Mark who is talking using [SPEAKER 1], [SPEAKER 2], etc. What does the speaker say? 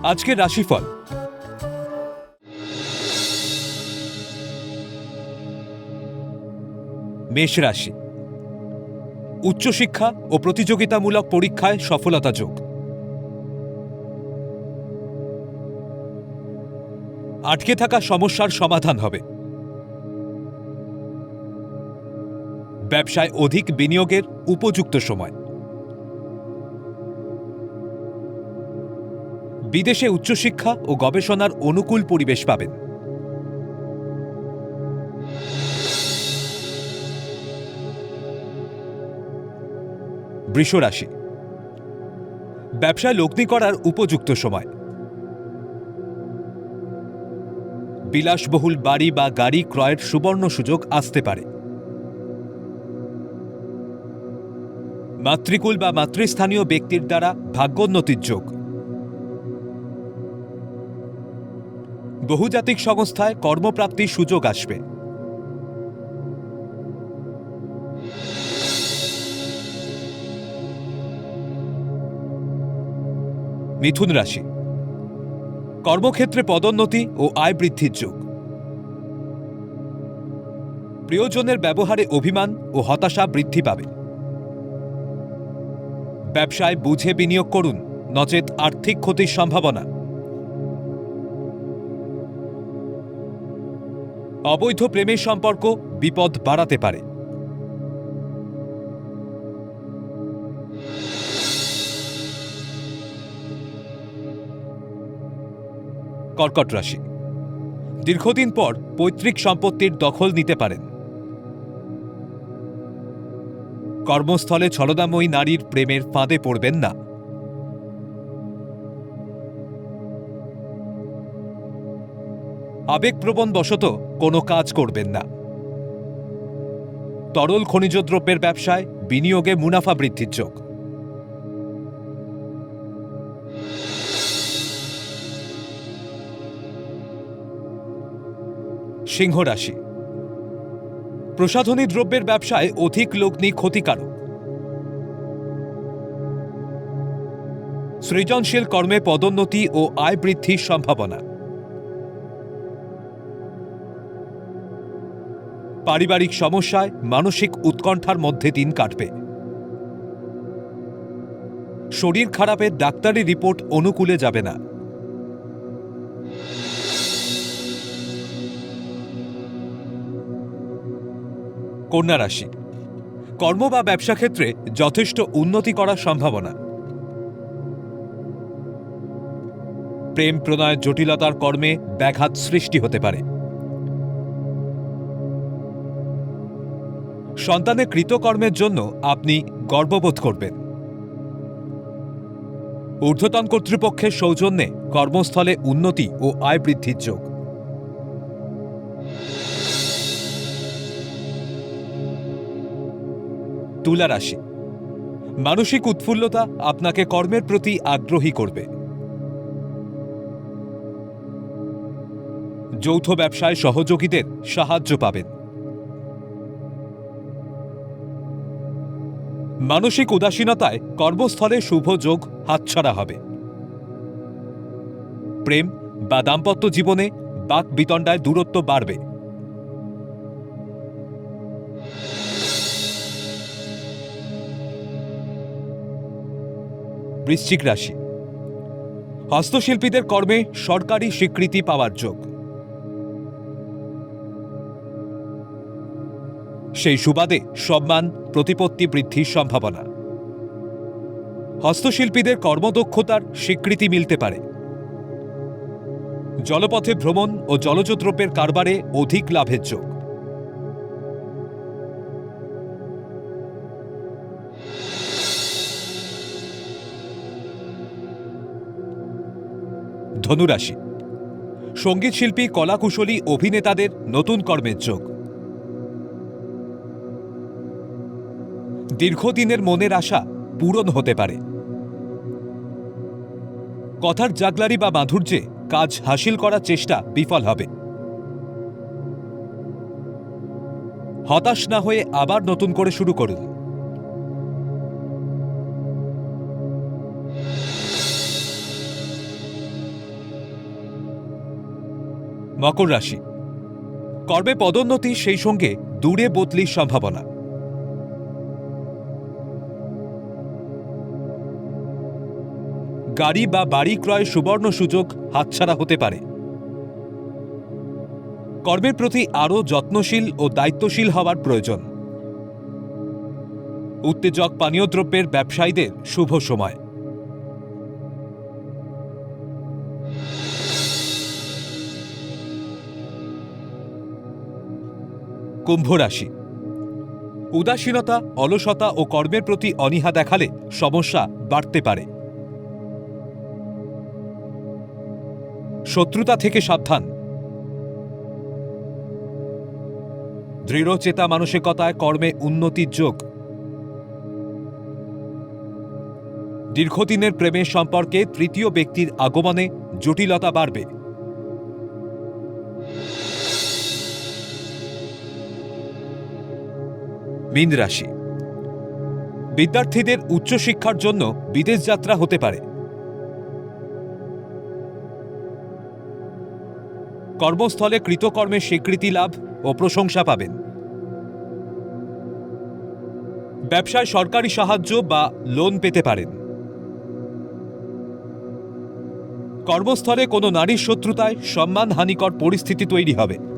[SPEAKER 1] আজকের রাশিফল। মেষ রাশি, উচ্চশিক্ষা ও প্রতিযোগিতামূলক পরীক্ষায় সফলতা যোগ। আটকে থাকা সমস্যার সমাধান হবে। ব্যবসায় অধিক বিনিয়োগের উপযুক্ত সময়। বিদেশে উচ্চশিক্ষা ও গবেষণার অনুকূল পরিবেশ পাবেন। বৃষ রাশি, ব্যবসায় লগ্নি করার উপযুক্ত সময়। বিলাসবহুল বাড়ি বা গাড়ি ক্রয়ের সুবর্ণ সুযোগ আসতে পারে। মাতৃকুল বা মাতৃস্থানীয় ব্যক্তির দ্বারা ভাগ্যোন্নতির যোগ। বহুজাতিক সংস্থায় কর্মপ্রাপ্তির সুযোগ আসবে। মিথুন রাশি, কর্মক্ষেত্রে পদোন্নতি ও আয় বৃদ্ধির যোগ। প্রিয়জনের ব্যবহারে অভিমান ও হতাশা বৃদ্ধি পাবে। ব্যবসায় বুঝে বিনিয়োগ করুন, নচেত আর্থিক ক্ষতির সম্ভাবনা। অবৈধ প্রেমের সম্পর্ক বিপদ বাড়াতে পারে। কর্কট রাশি, দীর্ঘদিন পর পৈতৃক সম্পত্তির দখল নিতে পারেন। কর্মস্থলে ছলনাময়ী নারীর প্রেমের ফাঁদে পড়বেন না। আবেগপ্রবণ বশত কোনো কাজ করবেন না। তরল খনিজ দ্রব্যের ব্যবসায় বিনিয়োগে মুনাফা বৃদ্ধির যোগ। সিংহ রাশি, প্রসাধনী দ্রব্যের ব্যবসায় অধিক লগ্নি ক্ষতিকারক। সৃজনশীল কর্মে পদোন্নতি ও আয় বৃদ্ধির সম্ভাবনা। পারিবারিক সমস্যায় মানসিক উৎকণ্ঠার মধ্যে দিন কাটবে। শরীর খারাপের ডাক্তারি রিপোর্ট অনুকূলে যাবে না। কন্যা রাশি, কর্ম বা ব্যবসা ক্ষেত্রে যথেষ্ট উন্নতি করার সম্ভাবনা। প্রেম প্রণয়ের জটিলতার কর্মে ব্যাঘাত সৃষ্টি হতে পারে। সন্তানের কৃতকর্মের জন্য আপনি গর্ববোধ করবেন। ঊর্ধ্বতন কর্তৃপক্ষের সৌজন্যে কর্মস্থলে উন্নতি ও আয় বৃদ্ধির যোগ। তুলা রাশি, মানসিক উৎফুল্লতা আপনাকে কর্মের প্রতি আগ্রহী করবে। যৌথ ব্যবসায় সহযোগীদের সাহায্য পাবেন। মানসিক উদাসীনতায় কর্মস্থলে শুভ যোগ হাতছাড়া হবে। প্রেম বা দাম্পত্য জীবনে বাক বিতণ্ডায় দূরত্ব বাড়বে। বৃশ্চিক রাশি, হস্তশিল্পীদের কর্মে সরকারি স্বীকৃতি পাওয়ার যোগ। সেই সুবাদে সম্মান প্রতিপত্তি বৃদ্ধির সম্ভাবনা। হস্তশিল্পীদের কর্মদক্ষতার স্বীকৃতি মিলতে পারে। জলপথে ভ্রমণ ও জলজ দ্রব্যের কারবারে অধিক লাভের যোগ। ধনুরাশি, সঙ্গীতশিল্পী, কলাকুশলী, অভিনেতাদের নতুন কর্মের যোগ। দীর্ঘদিনের মনের আশা পূরণ হতে পারে। কথার জাগলারি বা মাধুর্যে কাজ হাসিল করার চেষ্টা বিফল হবে। হতাশ না হয়ে আবার নতুন করে শুরু করুন। মকর রাশি, কর্মে পদোন্নতি, সেই সঙ্গে দূরে বদলির সম্ভাবনা। গাড়ি বা বাড়ি ক্রয় সুবর্ণ সুযোগ হাতছাড়া হতে পারে। কর্মের প্রতি আরও যত্নশীল ও দায়িত্বশীল হওয়ার প্রয়োজন। উত্তেজক পানীয় দ্রব্যের ব্যবসায়ীদের শুভ সময়। কুম্ভ রাশি, উদাসীনতা, অলসতা ও কর্মের প্রতি অনীহা দেখালে সমস্যা বাড়তে পারে। শত্রুতা থেকে সাবধান। দৃঢ়চেতা মানসিকতায় কর্মে উন্নতির যোগ। দীর্ঘদিনের প্রেমের সম্পর্কে তৃতীয় ব্যক্তির আগমনে জটিলতা বাড়বে। মীন রাশি, বিদ্যার্থীদের উচ্চশিক্ষার জন্য বিদেশ যাত্রা হতে পারে। কর্মস্থলে কৃতকর্মের স্বীকৃতি লাভ ও প্রশংসা পাবেন। ব্যবসায় সরকারি সাহায্য বা লোন পেতে পারেন। কর্মস্থলে কোনো নারীর শত্রুতায় সম্মানহানিকর পরিস্থিতি তৈরি হবে।